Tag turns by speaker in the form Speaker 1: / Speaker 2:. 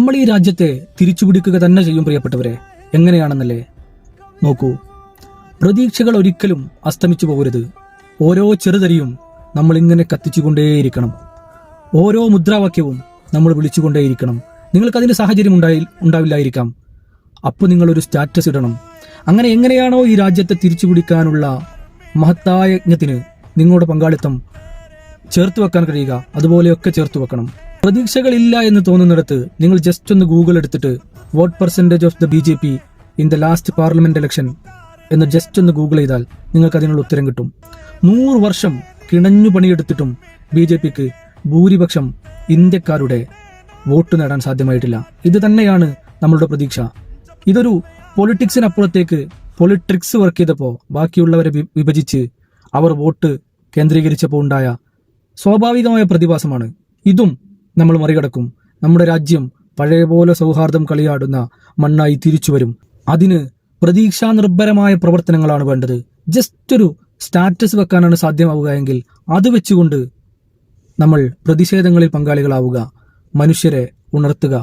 Speaker 1: നമ്മൾ ഈ രാജ്യത്തെ തിരിച്ചുപിടിക്കുക തന്നെ ചെയ്യും പ്രിയപ്പെട്ടവരെ. എങ്ങനെയാണെന്നല്ലേ നോക്കൂ. പ്രതീക്ഷകൾ ഒരിക്കലും അസ്തമിച്ചു പോകരുത്. ഓരോ ചെറുതരിയും നമ്മളിങ്ങനെ കത്തിച്ചുകൊണ്ടേയിരിക്കണം. ഓരോ മുദ്രാവാക്യവും നമ്മൾ വിളിച്ചുകൊണ്ടേയിരിക്കണം. നിങ്ങൾക്കതിന് സാഹചര്യം ഉണ്ടാവില്ലായിരിക്കാം. അപ്പോൾ നിങ്ങളൊരു സ്റ്റാറ്റസ് ഇടണം. അങ്ങനെ എങ്ങനെയാണോ ഈ രാജ്യത്തെ തിരിച്ചുപിടിക്കാനുള്ള മഹത്തായ യജ്ഞത്തിന് നിങ്ങളുടെ പങ്കാളിത്തം ചേർത്ത് വെക്കാൻ കഴിയുക, അതുപോലെയൊക്കെ ചേർത്ത് വെക്കണം. പ്രതീക്ഷകളില്ല എന്ന് തോന്നുന്നിടത്ത് നിങ്ങൾ ജസ്റ്റ് ഒന്ന് ഗൂഗിൾ എടുത്തിട്ട് vote percentage of the BJP in the last parliament election എന്ന് ജസ്റ്റ് ഒന്ന് ഗൂഗിൾ ചെയ്താൽ നിങ്ങൾക്ക് അതിനുള്ള ഉത്തരം കിട്ടും. 100 വർഷം കിണഞ്ഞു പണിയെടുത്തിട്ടും BJPക്ക് ഭൂരിപക്ഷം ഇന്ത്യക്കാരുടെ വോട്ട് നേടാൻ സാധ്യമായിട്ടില്ല. ഇത് തന്നെയാണ് നമ്മളുടെ പ്രതീക്ഷ. ഇതൊരു പൊളിറ്റിക്സിനപ്പുറത്തേക്ക് പൊളിട്രിക്സ് വർക്ക് ചെയ്തപ്പോൾ ബാക്കിയുള്ളവരെ വിഭജിച്ച് അവർ വോട്ട് കേന്ദ്രീകരിച്ചപ്പോൾ ഉണ്ടായ സ്വാഭാവികമായ പ്രതിഭാസമാണ്. ഇതും നമ്മൾ മറികടക്കും. നമ്മുടെ രാജ്യം പഴയ പോലെ സൗഹാർദ്ദം കളിയാടുന്ന മണ്ണായി തിരിച്ചു വരും. അതിന് പ്രതീക്ഷാ നിർഭരമായ പ്രവർത്തനങ്ങളാണ് വേണ്ടത്. ജസ്റ്റ് ഒരു സ്റ്റാറ്റസ് വെക്കാനാണ് സാധ്യമാവുക എങ്കിൽ അത് വെച്ചുകൊണ്ട് നമ്മൾ പ്രതിഷേധങ്ങളിൽ പങ്കാളികളാവുക, മനുഷ്യരെ ഉണർത്തുക.